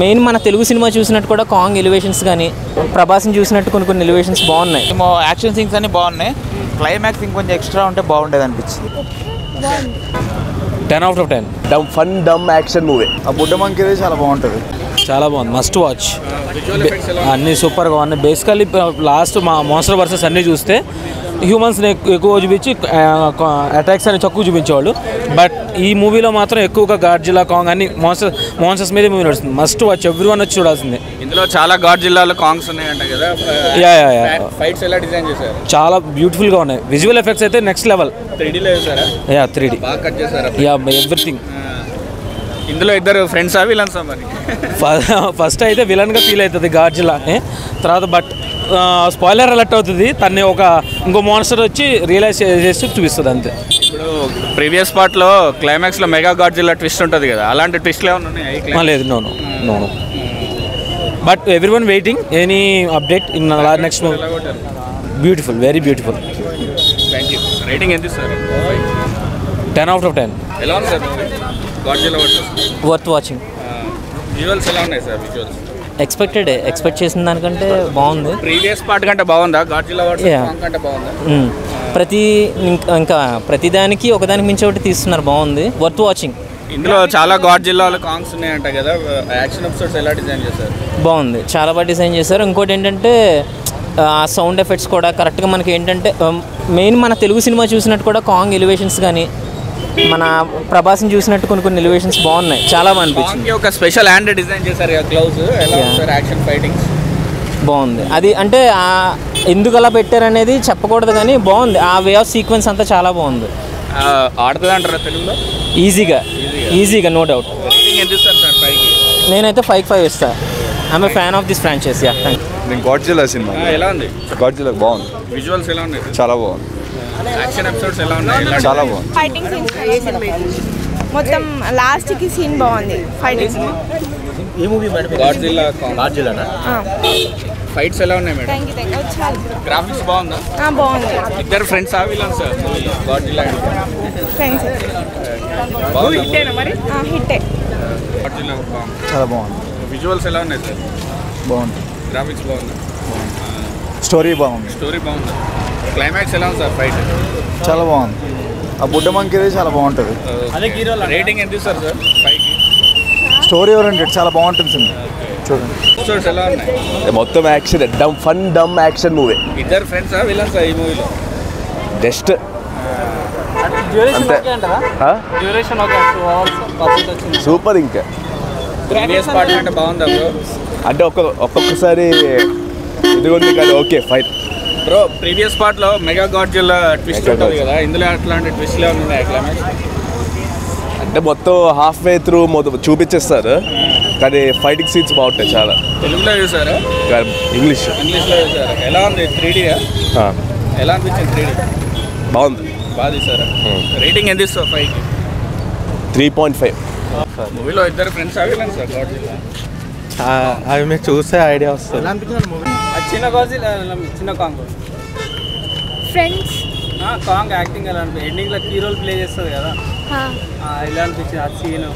Main మన Telugu cinema చూసినట్టు కూడా కాంగ్ ఎలివేషన్స్ కానీ ప్రభాస్ని చూసినట్టు కొన్ని ఎలివేషన్స్ బాగున్నాయి. యాక్షన్ సీన్స్ అన్ని బాగున్నాయి. క్లైమాక్స్ ఇంకొంచెం ఎక్స్ట్రా ఉంటే బాగుండేది అనిపించింది. 10 out of 10. Fandom action movie. ఆ బుడ్డ మంకీ చాలా బాగుంటుంది. చాలా బాగుంది, మస్ట్ వాచ్. అన్నీ సూపర్గా ఉన్నాయి. బేసికల్లీ లాస్ట్ మా మాన్స్టర్ వర్సెస్ అన్నీ చూస్తే హ్యూమన్స్ని ఎక్కువ చూపించి అటాక్స్ అని తక్కువ చూపించేవాళ్ళు. బట్ ఈ మూవీలో మాత్రం ఎక్కువగా గాడ్జిల్లా, కాంగ్ అన్ని మాన్స్టర్స్ మీద మూవీ నడుస్తుంది. మస్ట్ వాచ్, ఎవ్రీ వన్ వచ్చి చూడాల్సిందే. ఇందులో చాలా గాడ్జిల్లాలో కాంగ్స్ ఉన్నాయంట కదా. ఫైట్స్ ఎలా డిజైన్ చేశారు? చాలా బ్యూటిఫుల్గా ఉన్నాయి. విజువల్ ఎఫెక్ట్స్ అయితే నెక్స్ట్ లెవెల్. 3Dలో చేశారా? 3D బాగా కట్ చేశారా? ఎవ్రీథింగ్. ఇందులో ఇద్దరు ఫ్రెండ్సా విలన్సా మరి? ఫస్ట్ అయితే విలన్గా ఫీల్ అవుతుంది గాడ్జిల్లా. తర్వాత బట్ స్పాయిలర్ అలర్ట్ అవుతుంది. తన్ని ఇంకో మాన్స్టర్ వచ్చి రియలైజ్ చేసి చూపిస్తుంది అంతే. ఇప్పుడు ప్రీవియస్ పార్ట్లో క్లైమాక్స్లో మెగా గాడ్జిల్లా ట్విస్ట్ ఉంటుంది కదా, అలాంటి ట్విస్ట్లు ఏమైనా ఉన్నాయి? లేదు, no. But every one waiting any update in next movie. Beautiful, very beautiful. Thank you. Rating ఎంత సార్? 10 out of 10. ఎలా ఉంది sir Godzilla worth watching. Visuals ఎలా ఉన్నాయి సార్? విజువల్స్ ఎక్స్పెక్ట్ చేసిన దానికంటే బాగుంది. ప్రీవియస్ పార్ట్ కంటే బాగుందా? గాడ్జిల్లా కంటే బాగుందా? ప్రతిదానికి ఒకదానికి మించి ఒకటి తీస్తున్నారు, బాగుంది, వర్త్ వాచింగ్. ఇందులో చాలా గాడ్జిల్లాలో కాంగ్స్ ఉన్నాయంట కదా, యాక్షన్ ఎపిసోడ్స్ ఎలా డిజైన్ చేశారు? బాగుంది, చాలా బాగా డిజైన్ చేశారు. ఇంకోటి ఏంటంటే ఆ సౌండ్ ఎఫెక్ట్స్ కూడా కరెక్ట్గా మనకి ఏంటంటే మెయిన్ మన తెలుగు సినిమా చూసినట్టు కూడా కాంగ్ ఎలివేషన్స్ కానీ మన ప్రభాస్ని చూసినట్టు కొన్ని ఎలివేషన్స్ బాగున్నాయి, చాలా బాగా అనిపించింది. ఒక స్పెషల్ హ్యాండ్ డిజైన్ చేశారు కదా, గ్లౌస్ ఎలా సార్? యాక్షన్ ఫైటింగ్స్ బాగుంది. అది అంటే ఎందుకు అలా పెట్టారనేది చెప్పకూడదు కానీ బాగుంది. ఆ వే ఆఫ్ సీక్వెన్స్ అంతా చాలా బాగుంది. ఆడుతుంది అంటారా తెలుగులో? ఈజీగా నో డౌట్. రేటింగ్ ఎంత ఇస్తారు సార్? 5కి నేనైతే 5 ఇస్తాను. I'm a fan of this franchise. నేను గాడ్జిల్లా సినిమా ఎలా ఉంది? గాడ్జిల్లా బాగుంది. విజువల్స్ ఎలా ఉన్నాయి? చాలా బాగుంది. యాక్షన్ ఎపిసోడ్స్ ఎలా ఉన్నాయి? చాలా బాగుంది. ఫైటింగ్ సీన్స్ మొత్తం లాస్ట్కి సీన్ బాగుంది. ఫైటింగ్ ఏ మూవీ మేడం? గాడ్జిల్లా. ఫైట్స్ ఎలా ఉన్నాయి మేడం? గ్రాఫిక్స్ బాగుందా? బాగుంది. ఇద్దరు ఫ్రెండ్స్ విలన్స్ గాడ్జిల్లా ఫ్రెండ్స్. హిట్టే. గాడ్జిల్లా బాగుంది, చాలా బాగుంది. విజువల్స్ ఎలా ఉన్నాయి సార్? బాగుంది. గ్రాఫిక్స్ బాగుందా? స్టోరీ బాగుంది. స్టోరీ బాగుందా? క్లైమాక్స్ ఎలా ఉంది సార్? ఫైట్ చాలా బాగుంది. ఆ బుడ్డ మంకీ చాలా బాగుంటుంది. రేటింగ్ ఎంత ఇస్తారు సార్? 5కి. స్టోరీ ఓరియంటెడ్ చాలా బాగుంటుంది సినిమా, చూడండి. ఎపిసోడ్స్ ఎలా ఉన్నాయి? మొత్తం యాక్షన్, ఫన్ డమ్ యాక్షన్ మూవీ. ఇద్దరు ఫ్రెండ్సా విలన్సా ఈ మూవీలో? Just super. ఇంకా ప్రీవియస్ పార్ట్ అంటే బాగుందా బ్రో? అంటే ఒక్కొక్కసారి ఇది ఉంది కానీ ఓకే ఫైన్ బ్రో. ప్రీవియస్ పార్ట్లో మెగా గాడ్జిల్లా ట్విస్ట్ ఉంటుంది కదా, ఇందులో అట్లాంటి ట్విస్ట్లు ఏమైనా ఉన్నాయి? క్లైమాక్స్ అంటే మొత్తం హాఫ్ వే త్రూ చూపించేస్తారు కానీ ఫైటింగ్ సీన్స్ బాగుంటాయి చాలా. తెలుగులో చూసారా? ఇంగ్లీష్లో చూసారా? ఎలా ఉంది? 3D ఎలా అనిపించింది? 3D బాగుంది, బాగా తీసారా? రేటింగ్ ఎంత ఇస్తావు? 5కి. 3.5. మూవీలో ఇద్దరు ఫ్రెండ్స్ అవిలన్ సార్ గాడ్జిల్లా. అవి మీకు చూస్తే ఐడియా వస్తుంది. చిన్న గాడ్జిల్లా, చిన్న కాంగ్ ఫ్రెండ్స్. కాంగ్ యాక్టింగ్ ఎలా అనిపించింది? ఎండింగ్లో కీ రోల్ ప్లే చేస్తుంది కదా, ఎలా అనిపించింది ఆ సీన్?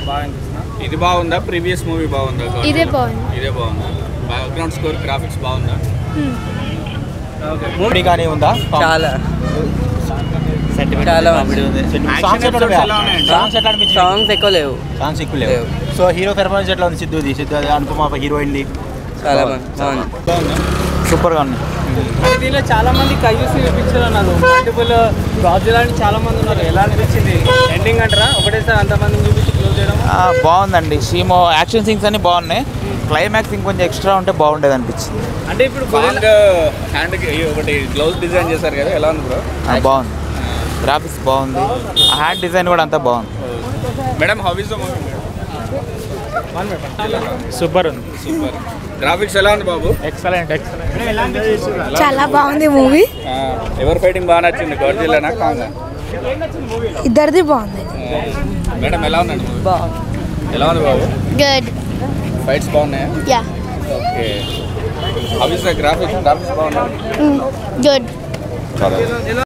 బాగా అనిపిస్తుందా? ఇది బాగుందా? ప్రీవియస్ మూవీ బాగుందా? ఇదే బాగుంది. బ్యాక్గ్రౌండ్ స్కోర్, గ్రాఫిక్స్ బాగుందా? మూవీ కానీ ఉందా? చాలా సాంగ్స్ ఎక్కువ లేవు. సో హీరో పెర్ఫార్మెన్స్ ఎట్లా ఉంది? సిద్ధు అనుపమ హీరోయిన్ది చాలా బాగుంది, సూపర్గా ఉంది. దీనిలో చాలా మంది కయ్యూసి పిక్చర్ అన్నారు, మల్టిపుల్ గాడ్జిల్లా అని చాలా మంది ఉన్నారు. ఎలా అనిపించింది ఎండింగ్ అంటారా? ఒకటేసారి అంతమందిని చూపించి క్లోజ్ చేయడం బాగుందండి. సీమో యాక్షన్ సీన్స్ అన్ని బాగున్నాయి. క్లైమాక్స్ ఇంకొంచెం ఎక్స్ట్రా ఉంటే బాగుండేది అనిపించింది. అంటే ఇప్పుడు హ్యాండ్కి ఒకటి గ్లౌజ్ డిజైన్ చేశారు కదా, ఎలా ఉంది బ్రో? బాగుంది, గ్రాఫిక్స్ బాగుంది, ఆ హ్యాండ్ డిజైన్ కూడా అంతా బాగుంది. Madam how is the movie? Super ఉంది. సూపర్. గ్రాఫిక్స్ ఎలా ఉంది బాబు? ఎక్సలెంట్. చాలా బాగుంది మూవీ. ఎవరు ఫైటింగ్ బాగా నచ్చింది? గాడ్జిల్లానా కాంగా? ఇద్దరిది బాగుంది. మేడం ఎలా ఉందండి? ఎలా ఉంది బాబు? గుడ్. ఫైట్స్ బాగున్నాయా? Yeah. Okay. How is the graphics బాగున్నాయి? గుడ్.